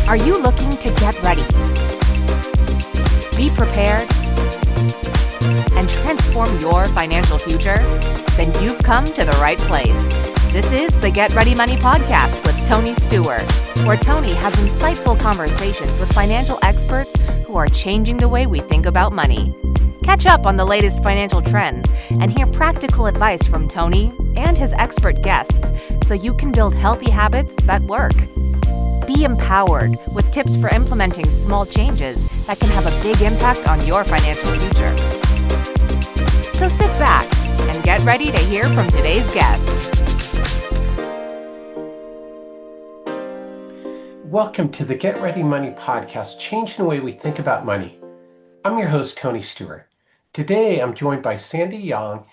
Are you looking to get ready, be prepared, and transform your financial future? Then you've come to the right place. This is the Get Ready Money podcast with Tony Stewart, where Tony has insightful conversations with financial experts who are changing the way we think about money. Catch up on the latest financial trends and hear practical advice from Tony and his expert guests so you can build healthy habits that work. Be empowered with tips for implementing small changes that can have a big impact on your financial future. So sit back and get ready to hear from today's guest. Welcome to the Get Ready Money podcast, changing the way we think about money. I'm your host, Tony Stewart. Today, I'm joined by Sandy Yong,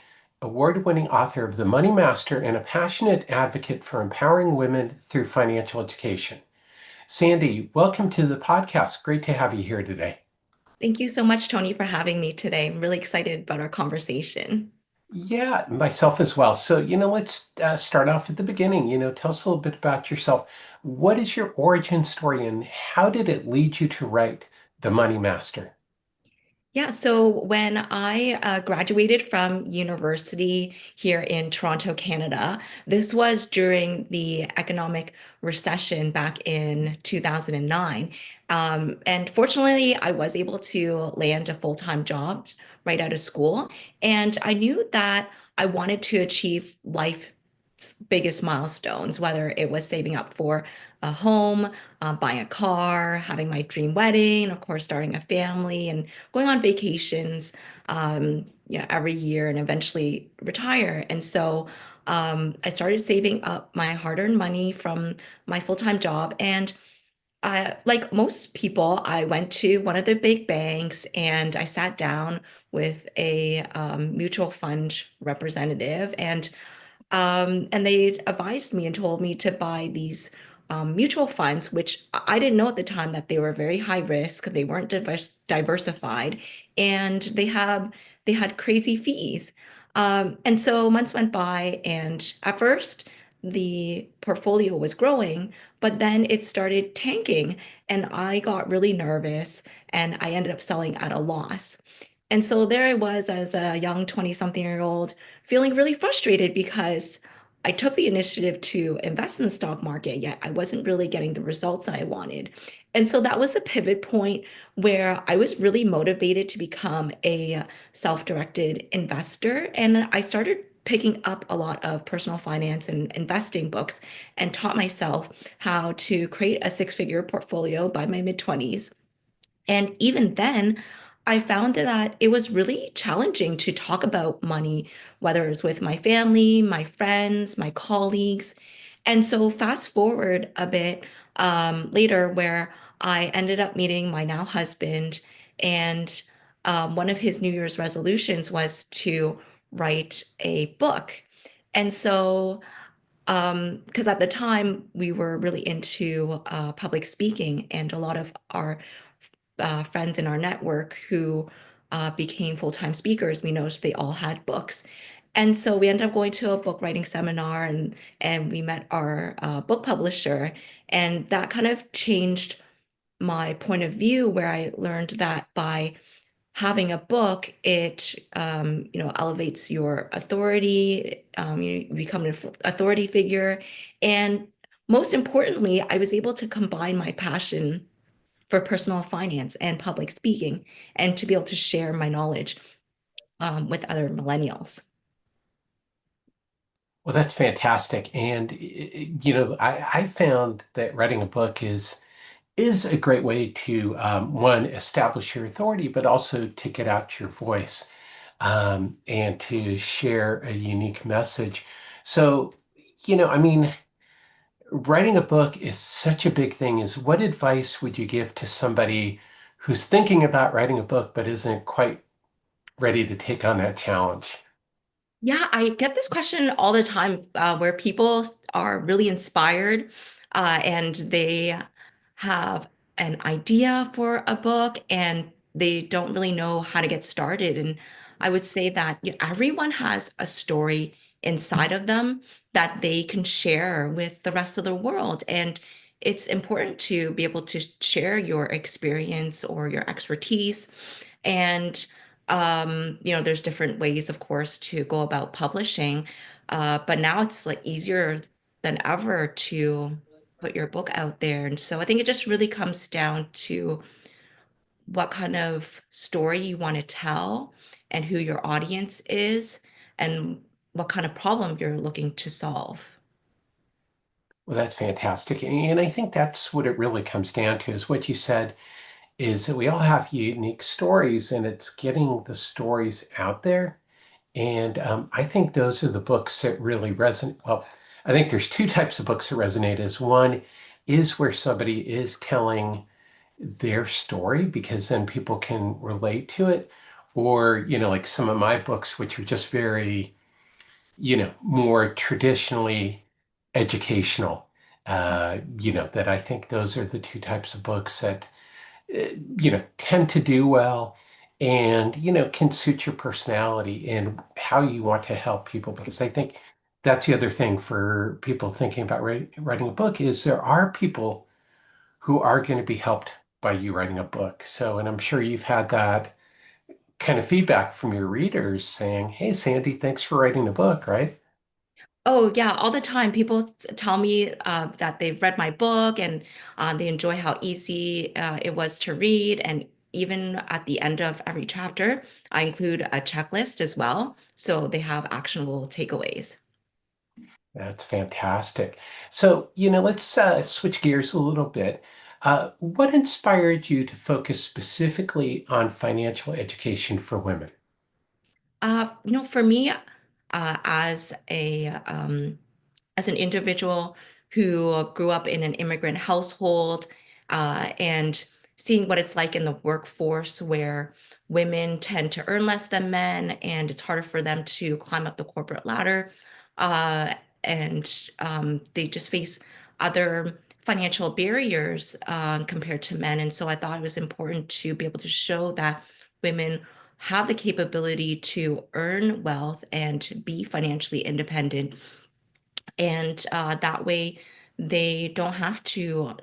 award-winning author of The Money Master and a passionate advocate for empowering women through financial education. Sandy, welcome to the podcast. Great to have you here today. Thank you so much, Tony, for having me today. I'm really excited about our conversation. Yeah, myself as well. So, let's start off at the beginning. Tell us a little bit about yourself. What is your origin story and how did it lead you to write The Money Master? Yeah, so when I graduated from university here in Toronto, Canada, this was during the economic recession back in 2009. And fortunately, I was able to land a full-time job right out of school. And I knew that I wanted to achieve life's biggest milestones, whether it was saving up for a home, buying a car, having my dream wedding, of course, starting a family and going on vacations, every year and eventually retire. And so I started saving up my hard-earned money from my full-time job. And like most people, I went to one of the big banks and I sat down with a mutual fund representative and they advised me and told me to buy these mutual funds, which I didn't know at the time that they were very high risk. They weren't diversified, and they had crazy fees. And so months went by, and at first the portfolio was growing, but then it started tanking, and I got really nervous, and I ended up selling at a loss. And so there I was as a young 20-something-year-old feeling really frustrated because I took the initiative to invest in the stock market, yet I wasn't really getting the results that I wanted. And so that was the pivot point where I was really motivated to become a self-directed investor. And I started picking up a lot of personal finance and investing books and taught myself how to create a six-figure portfolio by my mid-20s. And even then, I found that it was really challenging to talk about money, whether it's with my family, my friends, my colleagues. And so, fast forward a bit later, where I ended up meeting my now husband, and one of his New Year's resolutions was to write a book. And so, because at the time we were really into public speaking, and a lot of our friends in our network who became full-time speakers, we noticed they all had books. And so we ended up going to a book writing seminar and we met our book publisher. And that kind of changed my point of view, where I learned that by having a book, it elevates your authority. You become an authority figure. And most importantly, I was able to combine my passion for personal finance and public speaking, and to be able to share my knowledge with other millennials. Well, that's fantastic. And, I found that writing a book is a great way to, one, establish your authority, but also to get out your voice and to share a unique message. So, writing a book is such a big thing. What advice would you give to somebody who's thinking about writing a book but isn't quite ready to take on that challenge? Yeah, I get this question all the time where people are really inspired and they have an idea for a book and they don't really know how to get started. And I would say that everyone has a story inside of them that they can share with the rest of the world. And it's important to be able to share your experience or your expertise. And, there's different ways, of course, to go about publishing. But now it's like easier than ever to put your book out there. And so I think it just really comes down to what kind of story you want to tell and who your audience is and what kind of problem you're looking to solve. Well, that's fantastic. And I think that's what it really comes down to is what you said is that we all have unique stories and it's getting the stories out there. And I think those are the books that really resonate. Well, I think there's two types of books that resonate. Is one is where somebody is telling their story because then people can relate to it. Or, like some of my books, which are just very, more traditionally educational, that I think those are the two types of books that tend to do well and, can suit your personality and how you want to help people. Because I think that's the other thing for people thinking about writing a book is there are people who are going to be helped by you writing a book. So, and I'm sure you've had that kind of feedback from your readers saying, "Hey, Sandy, thanks for writing the book," right? Oh, yeah, all the time. People tell me that they've read my book and they enjoy how easy it was to read. And even at the end of every chapter, I include a checklist as well. So they have actionable takeaways. That's fantastic. So, let's switch gears a little bit. What inspired you to focus specifically on financial education for women? For me, as an individual who grew up in an immigrant household and seeing what it's like in the workforce where women tend to earn less than men and it's harder for them to climb up the corporate ladder. And they just face other financial barriers compared to men. And so I thought it was important to be able to show that women have the capability to earn wealth and be financially independent, and that way they don't have to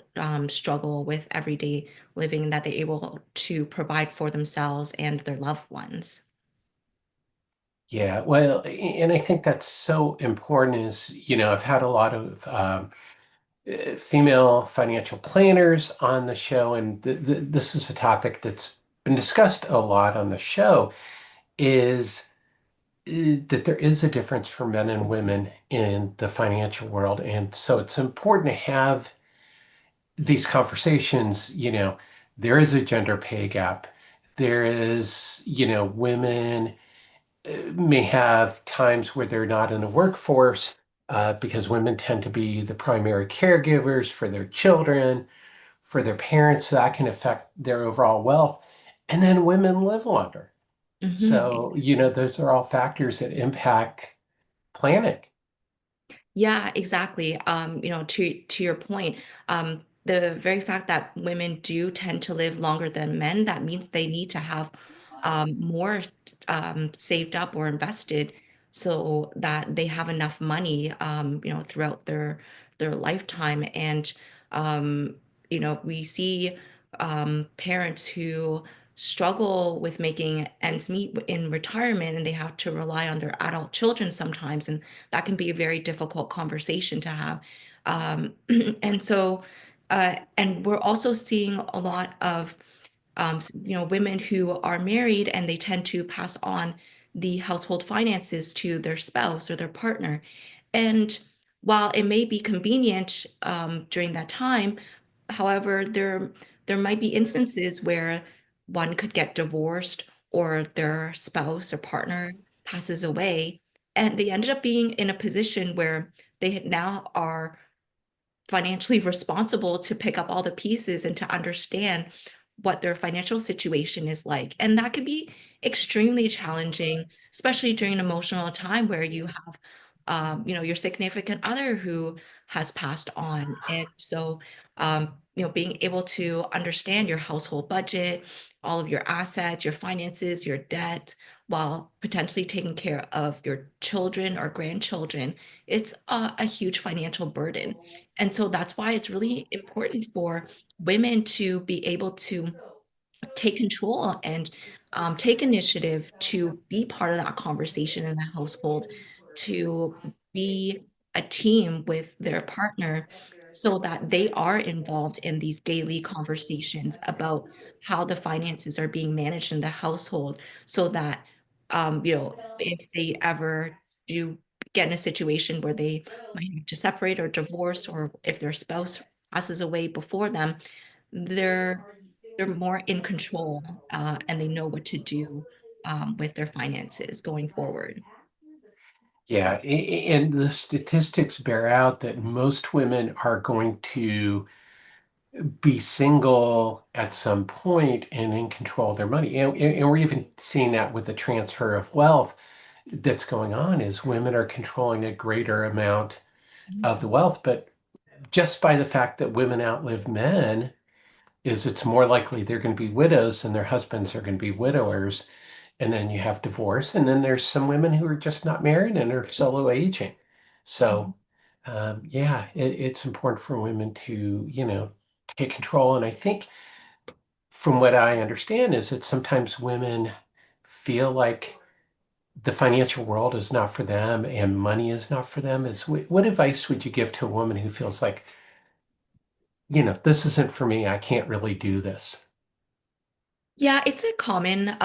struggle with everyday living, that they're able to provide for themselves and their loved ones. Yeah, well, and I think that's so important is, I've had a lot of female financial planners on the show, and this is a topic that's been discussed a lot on the show, is that there is a difference for men and women in the financial world. And so it's important to have these conversations. There is a gender pay gap. There is, women may have times where they're not in the workforce because women tend to be the primary caregivers for their children, for their parents. So that can affect their overall wealth. And then women live longer. Mhm. So, those are all factors that impact planning. Yeah, exactly. To your point, the very fact that women do tend to live longer than men, that means they need to have more saved up or invested so that they have enough money, throughout their lifetime. And we see parents who struggle with making ends meet in retirement, and they have to rely on their adult children sometimes, and that can be a very difficult conversation to have. Um, and so, and we're also seeing a lot of, women who are married and they tend to pass on the household finances to their spouse or their partner. And while it may be convenient during that time, however, there might be instances where one could get divorced or their spouse or partner passes away, and they ended up being in a position where they now are financially responsible to pick up all the pieces and to understand what their financial situation is like. And that could be extremely challenging, especially during an emotional time where you have, your significant other who has passed on. And so, being able to understand your household budget, all of your assets, your finances, your debt, while potentially taking care of your children or grandchildren, it's a huge financial burden. And so that's why it's really important for women to be able to take control and take initiative to be part of that conversation in the household, to be a team with their partner so that they are involved in these daily conversations about how the finances are being managed in the household so that if they ever do get in a situation where they might have to separate or divorce, or if their spouse passes away before them, they're they're more in control, and they know what to do with their finances going forward. Yeah, and the statistics bear out that most women are going to be single at some point and in control of their money. And we're even seeing that with the transfer of wealth that's going on is women are controlling a greater amount of the wealth. But just by the fact that women outlive men, is it's more likely they're going to be widows and their husbands are going to be widowers. And then you have divorce. And then there's some women who are just not married and are solo aging. So, yeah, it's important for women to, take control. And I think from what I understand is that sometimes women feel like the financial world is not for them and money is not for them. What advice would you give to a woman who feels like, this isn't for me. I can't really do this. Yeah, it's a common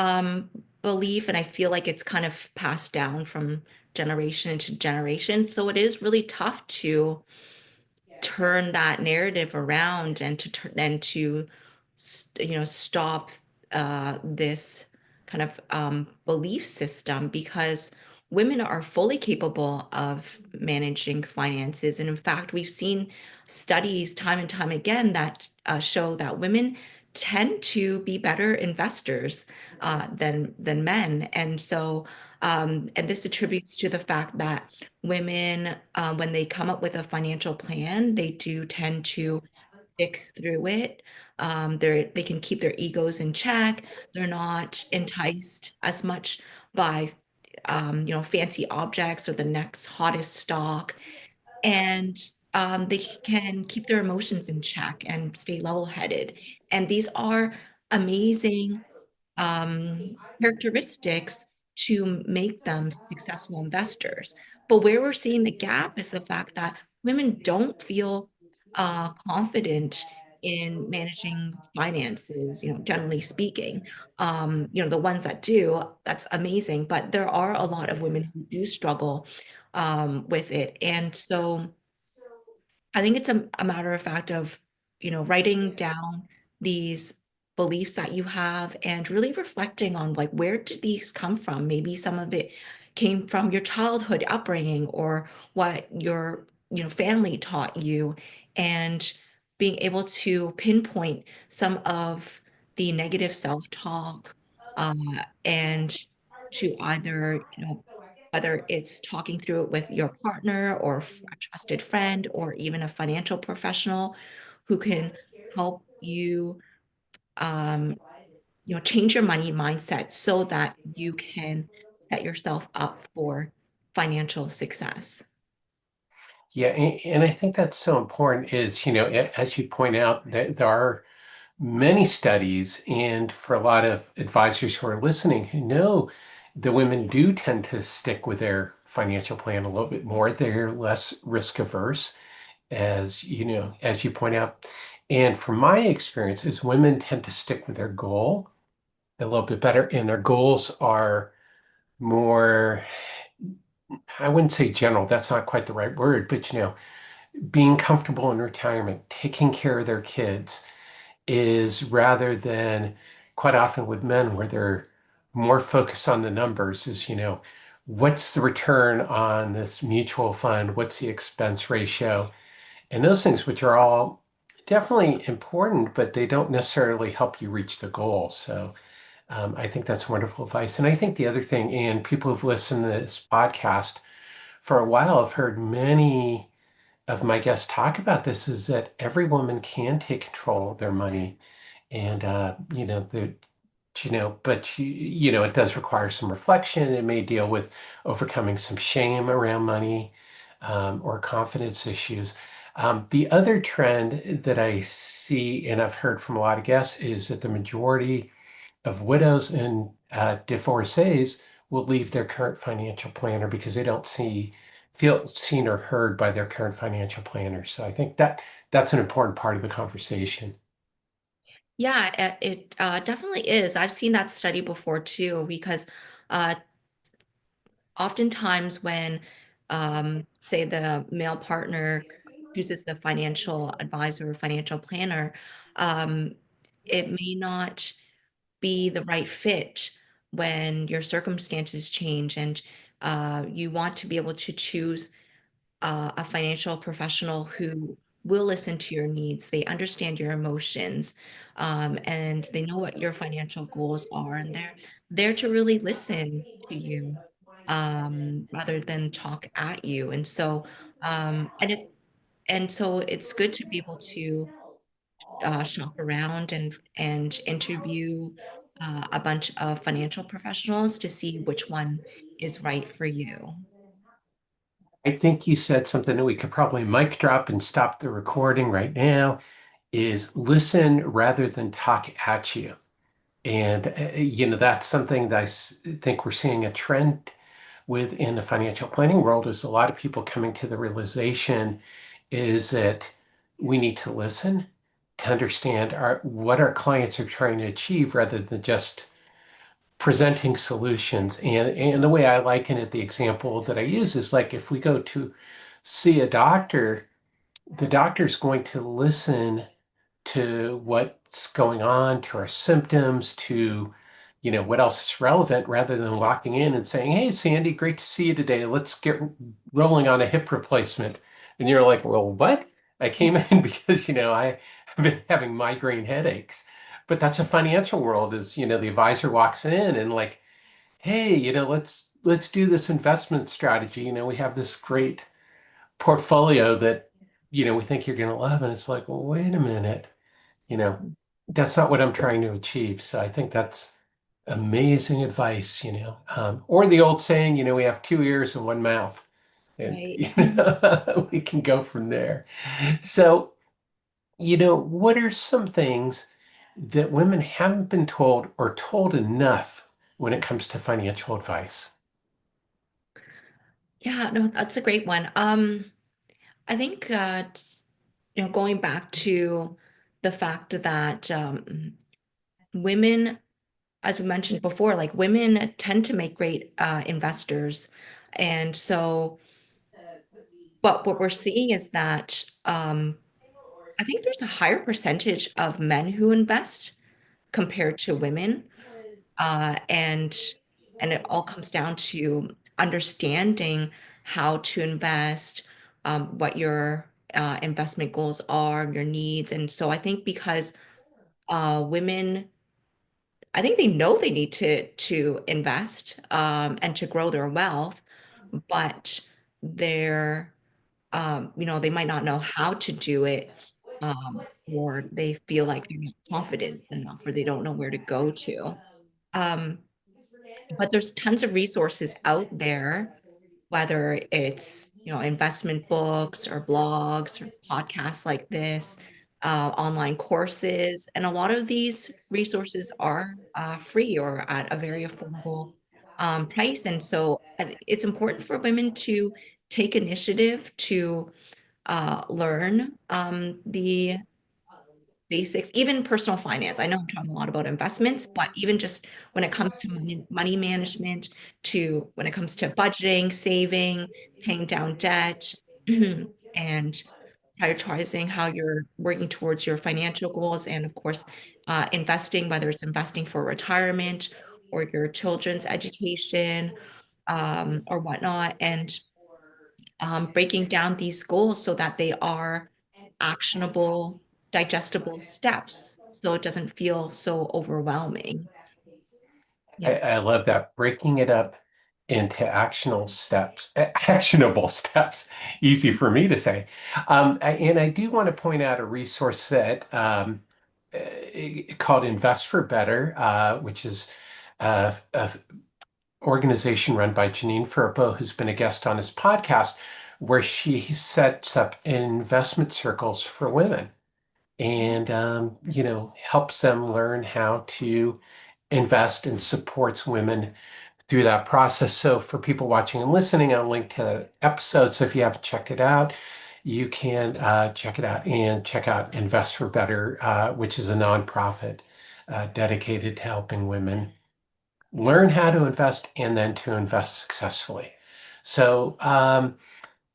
belief, and I feel like it's kind of passed down from generation to generation. So it is really tough to turn that narrative around and to turn and to stop this kind of belief system, because women are fully capable of managing finances. And in fact, we've seen studies time and time again that show that women tend to be better investors than men. And so and this attributes to the fact that women, when they come up with a financial plan, they do tend to stick through it. They can keep their egos in check. They're not enticed as much by fancy objects or the next hottest stock, and they can keep their emotions in check and stay level-headed. And these are amazing characteristics to make them successful investors. But where we're seeing the gap is the fact that women don't feel confident in managing finances, generally speaking. The ones that do, that's amazing. But there are a lot of women who do struggle with it. And so I think it's a matter of fact of, writing down these beliefs that you have and really reflecting on, like, where did these come from? Maybe some of it came from your childhood upbringing or what your, family taught you, and being able to pinpoint some of the negative self-talk, uh, and to either, whether it's talking through it with your partner or a trusted friend or even a financial professional who can help you change your money mindset so that you can set yourself up for financial success. Yeah, and I think that's so important is, as you point out, that there are many studies, and for a lot of advisors who are listening who know the women do tend to stick with their financial plan a little bit more. They're less risk averse, as you point out. And from my experience, is women tend to stick with their goal a little bit better, and their goals are more, I wouldn't say general, that's not quite the right word, but being comfortable in retirement, taking care of their kids is rather than quite often with men where they're more focused on the numbers is, what's the return on this mutual fund? What's the expense ratio? And those things, which are all definitely important, but they don't necessarily help you reach the goal. So I think that's wonderful advice. And I think the other thing, and people who've listened to this podcast for a while have heard many of my guests talk about this is that every woman can take control of their money. And, but it does require some reflection. It may deal with overcoming some shame around money, or confidence issues. The other trend that I see, and I've heard from a lot of guests, is that the majority of widows and divorcees will leave their current financial planner because they don't feel seen or heard by their current financial planner. So I think that's an important part of the conversation. Yeah, it definitely is. I've seen that study before too, because uh, oftentimes when, say, the male partner chooses the financial advisor or financial planner, um, it may not be the right fit when your circumstances change, and you want to be able to choose a financial professional who will listen to your needs. They understand your emotions, and they know what your financial goals are, and they're there to really listen to you, rather than talk at you. And so it's good to be able to shop around and interview a bunch of financial professionals to see which one is right for you. I think you said something that we could probably mic drop and stop the recording right now, is listen rather than talk at you. And, that's something that think we're seeing a trend within the financial planning world, is a lot of people coming to the realization is that we need to listen to understand what our clients are trying to achieve rather than just presenting solutions. And the way I liken it, the example that I use is like if we go to see a doctor, the doctor's going to listen to what's going on, to our symptoms, to, what else is relevant, rather than walking in and saying, "Hey, Sandy, great to see you today. Let's get rolling on a hip replacement." And you're like, "Well, what?" I came in because, I have been having migraine headaches. But that's a financial world, is, the advisor walks in and like, "Hey, let's do this investment strategy. We have this great portfolio that, we think you're going to love." And it's like, "Well, wait a minute, you know, that's not what I'm trying to achieve." So I think that's amazing advice, or the old saying, we have two ears and one mouth, and Right. we can go from there. So, what are some things that women haven't been told or told enough when it comes to financial advice? Yeah, no, that's a great one. I think going back to the fact that women, as we mentioned before, like women tend to make great investors, and so, but what we're seeing is that I think there's a higher percentage of men who invest compared to women, uh, and and it all comes down to understanding how to invest, what your investment goals are, your needs. And so I think because women, I think they know they need to invest, and to grow their wealth, but they're they might not know how to do it, or they feel like they're not confident enough, or they don't know where to go to. Um, but there's tons of resources out there, whether it's, investment books or blogs or podcasts like this, online courses, and a lot of these resources are free or at a very affordable price. And so it's important for women to take initiative to learn the basics, even personal finance. I know I'm talking a lot about investments, but even just when it comes to money management, to when it comes to budgeting, saving, paying down debt, and prioritizing how you're working towards your financial goals, and of course, investing, whether it's investing for retirement or your children's education, or whatnot, and breaking down these goals so that they are actionable, digestible steps so it doesn't feel so overwhelming. Yeah. I love that, breaking it up into actionable steps, easy for me to say. And I do want to point out a resource that called Invest for Better, which is a organization run by Janine Firpo, who's been a guest on his podcast, where she sets up investment circles for women and helps them learn how to invest and supports women through that process. So for people watching and listening, I'll link to that episode. So if you haven't checked it out, you can check it out and check out Invest for Better, which is a nonprofit dedicated to helping women learn how to invest and then to invest successfully. So,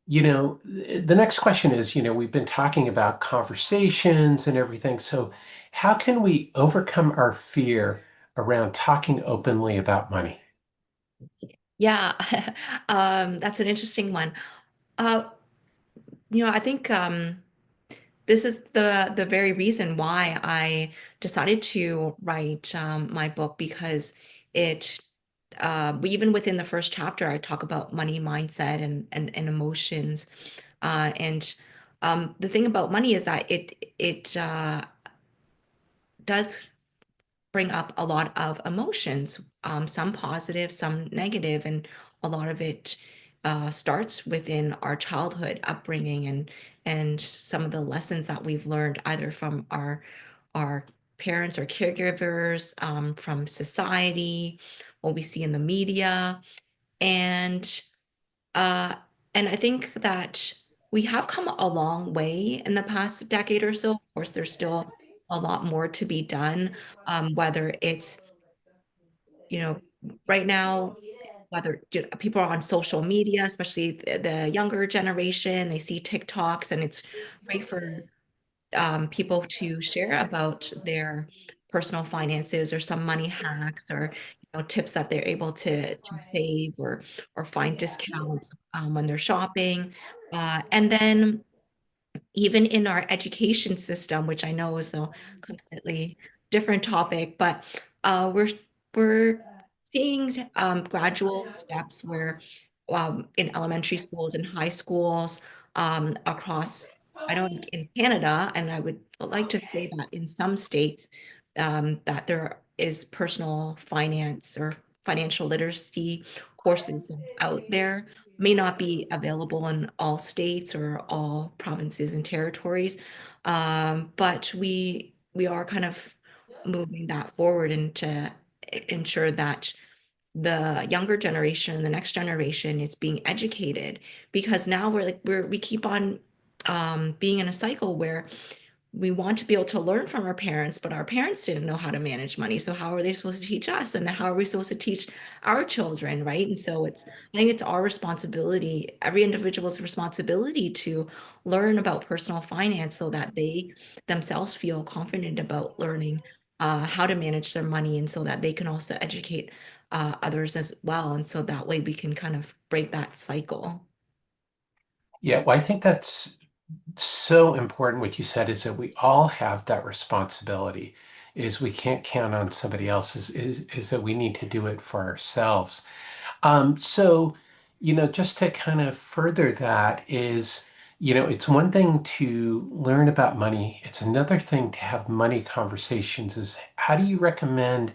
the next question is, we've been talking about conversations and everything. So how can we overcome our fear around talking openly about money? Yeah, that's an interesting one. Uh, I think this is the very reason why I decided to write my book, because it even within the first chapter, I talk about money mindset and emotions, and the thing about money is that it does bring up a lot of emotions, some positive, some negative, and a lot of it starts within our childhood upbringing and some of the lessons that we've learned either from our parents or caregivers, from society, what we see in the media, and uh, and I think that we have come a long way in the past decade or so. Of course, there's still a lot more to be done, whether it's, you know, right now, whether people are on social media, especially the younger generation, they see TikToks, and it's great for people to share about their personal finances or some money hacks or tips that they're able to save or find discounts when they're shopping. And then even in our education system, which I know is a completely different topic, but we're seeing gradual steps where in elementary schools and high schools across, I know in Canada, and I would like to say that in some states, that there is personal finance or financial literacy courses out there, may not be available in all states or all provinces and territories, but we are kind of moving that forward and to ensure that the younger generation, the next generation, is being educated, because now we keep on being in a cycle where we want to be able to learn from our parents, but our parents didn't know how to manage money. So how are they supposed to teach us? And then how are we supposed to teach our children, right? And so I think it's our responsibility, every individual's responsibility, to learn about personal finance so that they themselves feel confident about learning how to manage their money, and so that they can also educate others as well. And so that way we can kind of break that cycle. Yeah, well, I think that's so important. What you said is that we all have that responsibility. Is we can't count on somebody else. Is that we need to do it for ourselves. So, just to kind of further that is, it's one thing to learn about money. It's another thing to have money conversations. Is how do you recommend,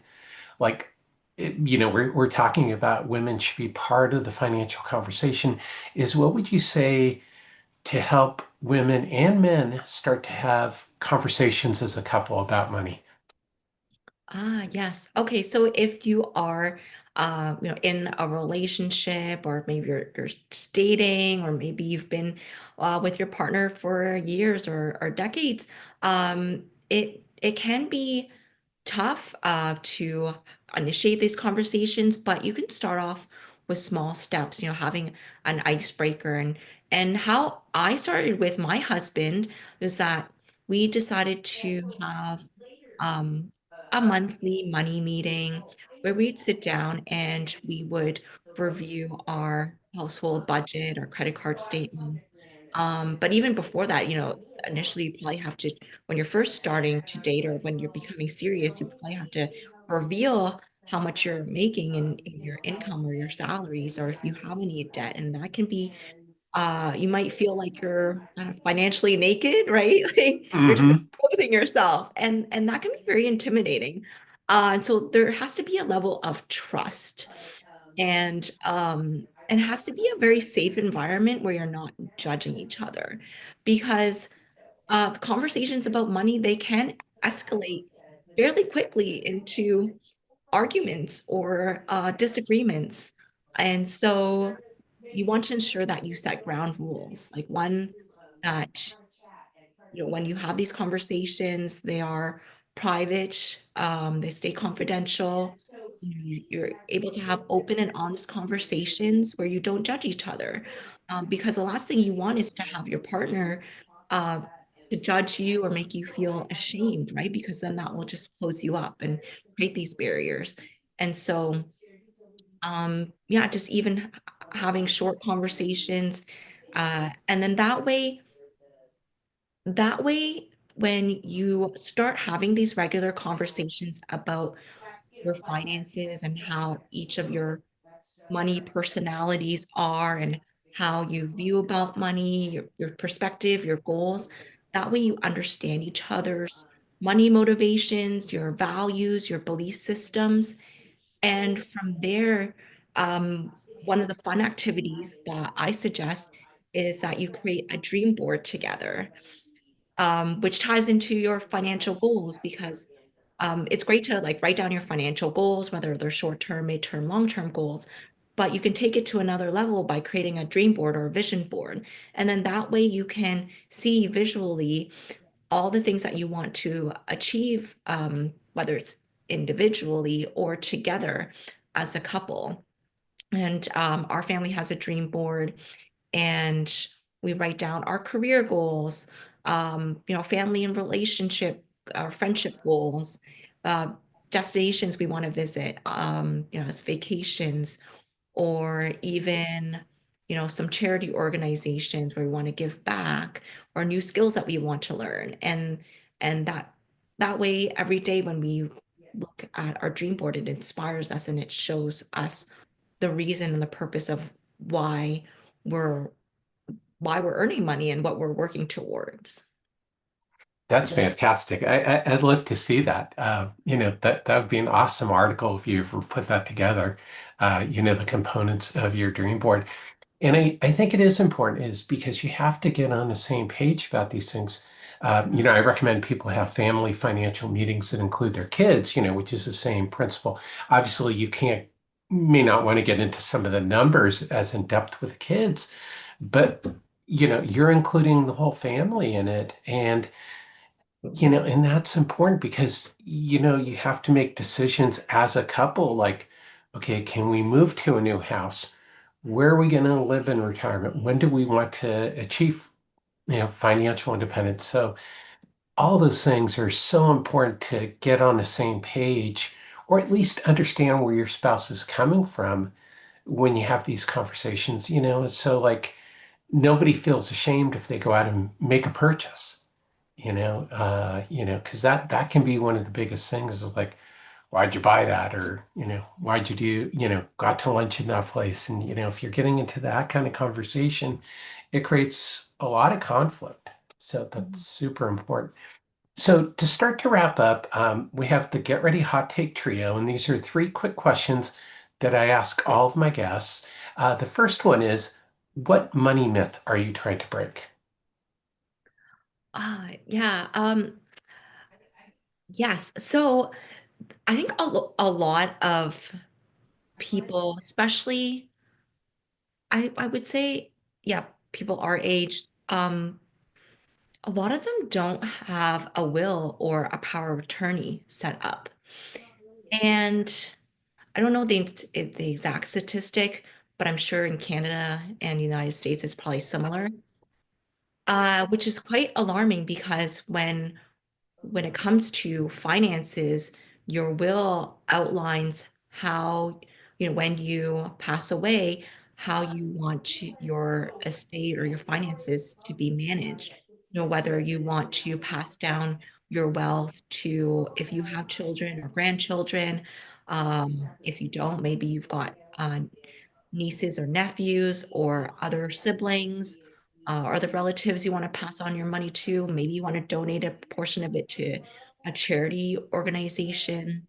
like, we're talking about women should be part of the financial conversation. Is what would you say to help women and men start to have conversations as a couple about money? Ah, yes. Okay, so if you are, in a relationship, or maybe you're just dating, or maybe you've been with your partner for years or decades, it can be tough to initiate these conversations, but you can start off with small steps, having an icebreaker. And how I started with my husband was that we decided to have um, a monthly money meeting where we'd sit down and we would review our household budget, our credit card statement. But even before that, initially you probably have to, when you're first starting to date or when you're becoming serious, you probably have to reveal how much you're making in your income or your salaries, or if you have any debt. And that can be, you might feel like you're financially naked, right? Like you're just Hmm. exposing yourself, and that can be very intimidating. And so there has to be a level of trust, and it has to be a very safe environment where you're not judging each other, because conversations about money, they can escalate fairly quickly into arguments or disagreements. And so you want to ensure that you set ground rules, like one that, when you have these conversations, they are private, they stay confidential. You're able to have open and honest conversations where you don't judge each other. Because the last thing you want is to have your partner uh, to judge you or make you feel ashamed, right? Because then that will just close you up and create these barriers. And so, yeah, just even having short conversations, and then that way, when you start having these regular conversations about your finances and how each of your money personalities are and how you view about money, your perspective, your goals, that way you understand each other's money motivations, your values, your belief systems. And from there, one of the fun activities that I suggest is that you create a dream board together, which ties into your financial goals, because it's great to like write down your financial goals, whether they're short-term, mid-term, long-term goals, but you can take it to another level by creating a dream board or a vision board. And then that way you can see visually all the things that you want to achieve, whether it's individually or together as a couple. And our family has a dream board, and we write down our career goals, family and relationship, our friendship goals, uh, destinations we want to visit, as vacations, or even, some charity organizations where we want to give back, or new skills that we want to learn. And that way, every day when we look at our dream board, it inspires us and it shows us the reason and the purpose of why we're why we're earning money and what we're working towards. That's fantastic. I'd love to see that. That would be an awesome article if you ever put that together. The components of your dream board. And I think it is important is because you have to get on the same page about these things. I recommend people have family financial meetings that include their kids, which is the same principle. Obviously, may not want to get into some of the numbers as in depth with kids, but, you're including the whole family in it. And that's important because, you have to make decisions as a couple, like, okay, can we move to a new house? Where are we going to live in retirement? When do we want to achieve, financial independence? So all those things are so important to get on the same page, or at least understand where your spouse is coming from when you have these conversations, so like nobody feels ashamed if they go out and make a purchase, because that can be one of the biggest things is like, why'd you buy that? Or, why'd you go out to lunch in that place? And, if you're getting into that kind of conversation, it creates a lot of conflict. So that's super important. So to start to wrap up, we have the Get Ready Hot Take Trio, and these are three quick questions that I ask all of my guests. The first one is, what money myth are you trying to break? Yeah. Yes. So I think a lot of people, especially, I would say, yeah, people our age, a lot of them don't have a will or a power of attorney set up. And I don't know the exact statistic, but I'm sure in Canada and the United States it's probably similar, which is quite alarming, because when it comes to finances, your will outlines how, when you pass away, how you want your estate or your finances to be managed. Whether you want to pass down your wealth to, if you have children or grandchildren, If you don't, maybe you've got nieces or nephews or other siblings or other relatives you want to pass on your money to. Maybe you want to donate a portion of it to a charity organization.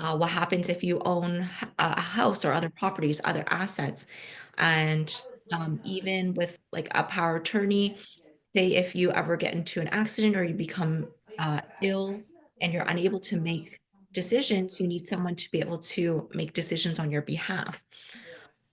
What happens if you own a house or other properties, other assets? And even with like a power of attorney, say if you ever get into an accident or you become ill and you're unable to make decisions, you need someone to be able to make decisions on your behalf.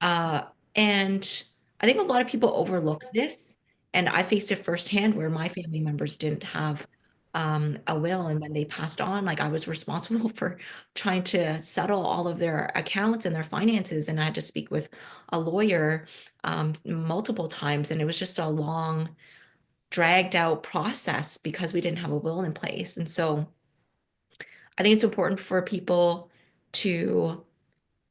Uh, and I think a lot of people overlook this. And I faced it firsthand where my family members didn't have a will. And when they passed on, like I was responsible for trying to settle all of their accounts and their finances. And I had to speak with a lawyer multiple times. And it was just a long, dragged out process because we didn't have a will in place. And so I think it's important for people to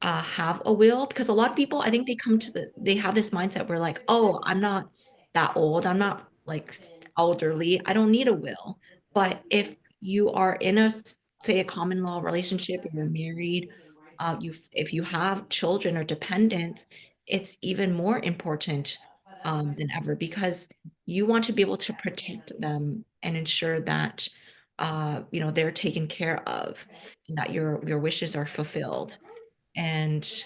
have a will because a lot of people, I think they have this mindset where like, oh, I'm not that old. I'm not like elderly. I don't need a will. But if you are in say a common law relationship, or you're married, if you have children or dependents, it's even more important than ever because you want to be able to protect them and ensure that they're taken care of and that your wishes are fulfilled. And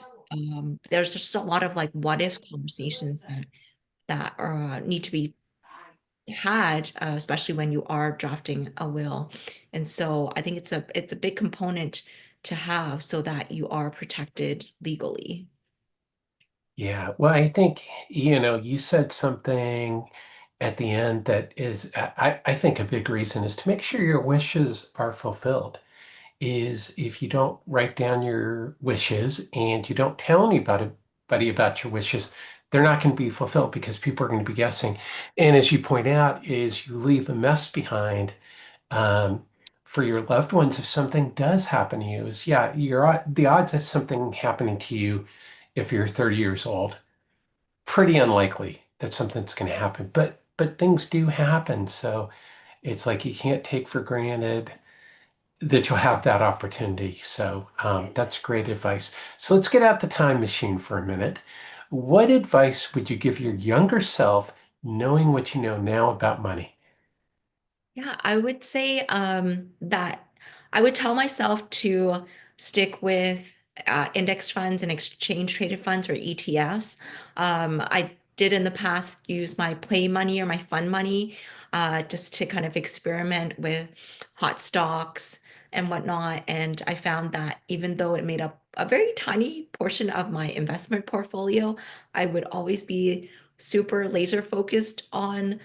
there's just a lot of like what if conversations that need to be had, especially when you are drafting a will. And so I think it's a big component to have so that you are protected legally. Yeah, well, I think, you said something at the end that is, I think a big reason is to make sure your wishes are fulfilled. Is if you don't write down your wishes and you don't tell anybody about your wishes, they're not going to be fulfilled because people are going to be guessing. And as you point out, is you leave a mess behind um, for your loved ones if something does happen to you. Is yeah, the odds of something happening to you if you're 30 years old, pretty unlikely that something's going to happen. But things do happen, so it's like you can't take for granted that you'll have that opportunity. So that's great advice. So let's get out the time machine for a minute. What advice would you give your younger self knowing what you know now about money? Yeah, I would say that I would tell myself to stick with index funds and exchange traded funds or ETFs. I did in the past use my play money or my fun money just to kind of experiment with hot stocks and whatnot. And I found that even though it made up a very tiny portion of my investment portfolio, I would always be super laser focused on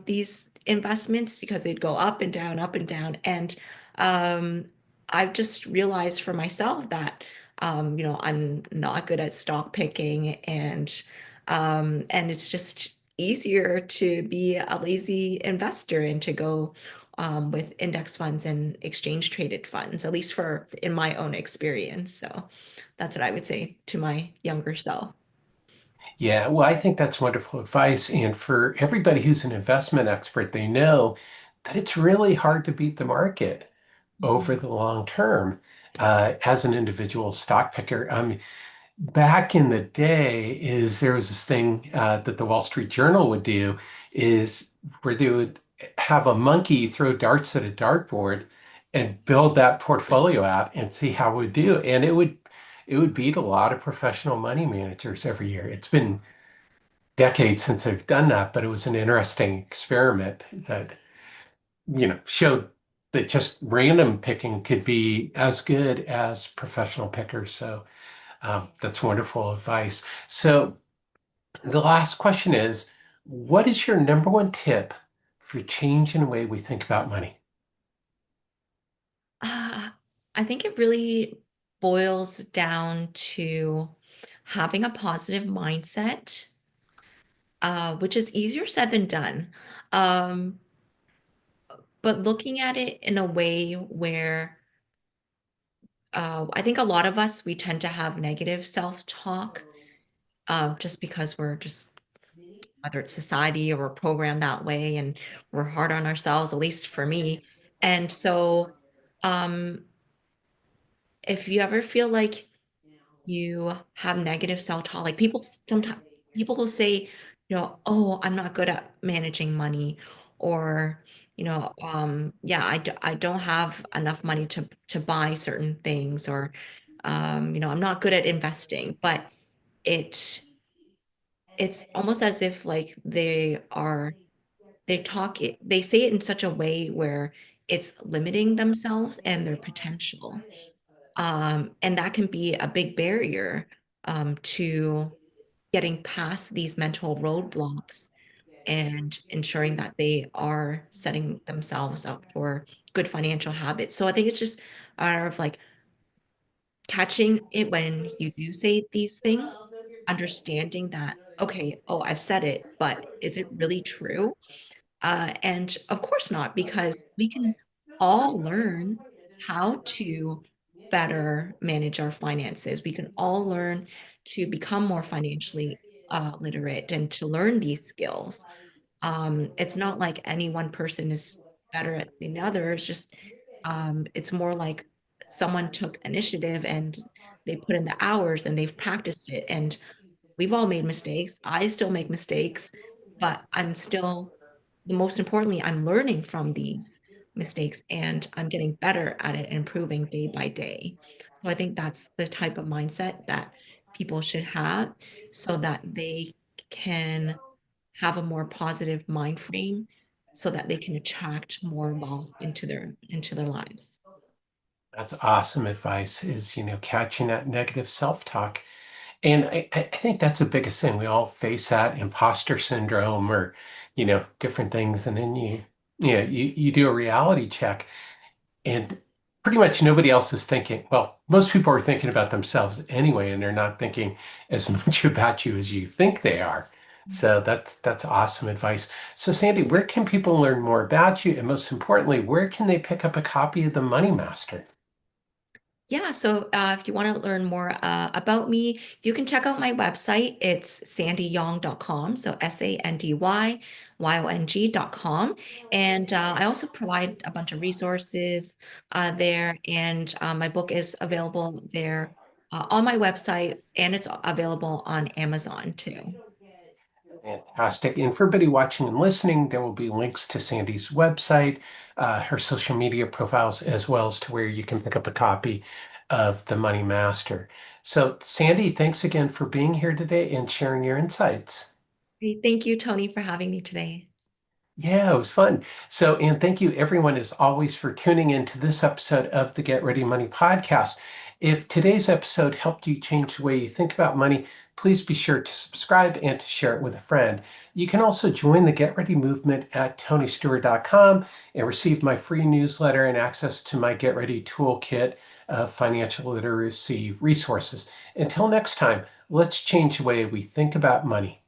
these investments because they'd go up and down, up and down. And um, I've just realized for myself that I'm not good at stock picking, and it's just easier to be a lazy investor and to go with index funds and exchange traded funds, at least for in my own experience. So that's what I would say to my younger self. Yeah, well, I think that's wonderful advice. And for everybody who's an investment expert, they know that it's really hard to beat the market over Mhm. the long term as an individual stock picker. Back in the day, is there was this thing that the Wall Street Journal would do is where they would have a monkey throw darts at a dartboard and build that portfolio out and see how it would do. And it would beat a lot of professional money managers every year. It's been decades since I've done that, but it was an interesting experiment that, showed that just random picking could be as good as professional pickers. So that's wonderful advice. So the last question is, what is your number one tip for changing the way we think about money? Uh, I think it really boils down to having a positive mindset, which is easier said than done. Um, but looking at it in a way where I think a lot of us, we tend to have negative self-talk just because we're just, whether it's society or we're programmed that way and we're hard on ourselves, at least for me. And so, um, if you ever feel like you have negative self-talk, like sometimes people will say, oh, I'm not good at managing money, or, yeah, I don't have enough money to buy certain things, or, I'm not good at investing, but it it's almost as if like they say it in such a way where it's limiting themselves and their potential. And that can be a big barrier to getting past these mental roadblocks and ensuring that they are setting themselves up for good financial habits. So I think it's just a matter of like catching it when you do say these things, understanding that, okay, oh, I've said it, but is it really true? And of course not, because we can all learn how to better manage our finances. We can all learn to become more financially literate and to learn these skills. It's not like any one person is better at than the other. It's just it's more like someone took initiative and they put in the hours and they've practiced it. And we've all made mistakes. I still make mistakes, but the most importantly, I'm learning from these mistakes and I'm getting better at it and improving day by day. So I think that's the type of mindset that people should have so that they can have a more positive mind frame so that they can attract more wealth into their lives. That's awesome advice is, catching that negative self-talk. And I think that's the biggest thing. We all face that imposter syndrome or, different things. And then you do a reality check and pretty much nobody else is thinking. Well, most people are thinking about themselves anyway, and they're not thinking as much about you as you think they are. So that's awesome advice. So Sandy, where can people learn more about you? And most importantly, where can they pick up a copy of The Money Master? Yeah, so if you want to learn more about me, you can check out my website. It's sandyyong.com. So SandyYong.com. And I also provide a bunch of resources there. And my book is available there on my website, and it's available on Amazon too. Fantastic. And for everybody watching and listening, there will be links to Sandy's website, her social media profiles, as well as to where you can pick up a copy of The Money Master. So, Sandy, thanks again for being here today and sharing your insights. Great. Thank you, Tony, for having me today. Yeah, it was fun. So, and thank you everyone as always for tuning in to this episode of the Get Ready Money podcast. If today's episode helped you change the way you think about money, please be sure to subscribe and to share it with a friend. You can also join the Get Ready movement at tonystewart.com and receive my free newsletter and access to my Get Ready toolkit of financial literacy resources. Until next time, let's change the way we think about money.